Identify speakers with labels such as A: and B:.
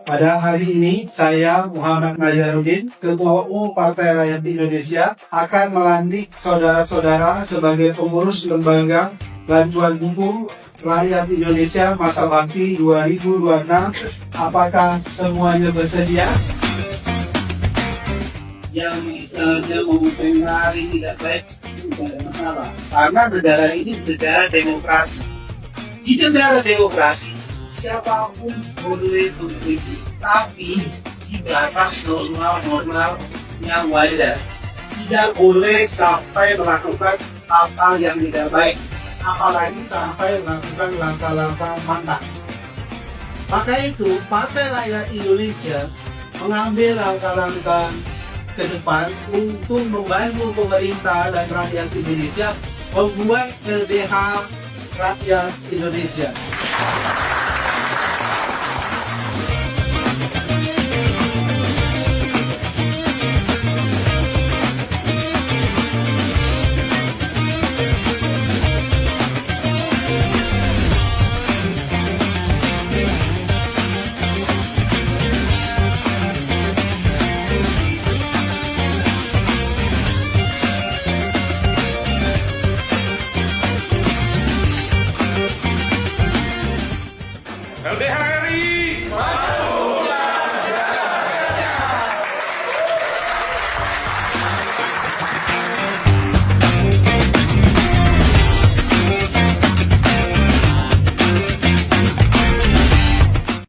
A: Pada hari ini, saya Muhammad Nazaruddin, Ketua Umum Partai Rakyat Indonesia, akan melantik saudara-saudara sebagai pengurus lembaga bantuan hukum rakyat Indonesia masa bakti 2026. Apakah semuanya bersedia? Yang misalnya mempengaruhi tidak baik, tidak ada masalah. Karena negara ini negara demokrasi. Di negara demokrasi, siapapun boleh mengkritik, tapi di batas normal-normal yang wajar. Tidak boleh sampai melakukan hal-hal yang tidak baik, apalagi sampai melakukan langkah-langkah mantap. Maka itu, Partai Rakyat Indonesia mengambil langkah-langkah ke depan untuk membantu pemerintah dan rakyat Indonesia membuat LBH rakyat Indonesia.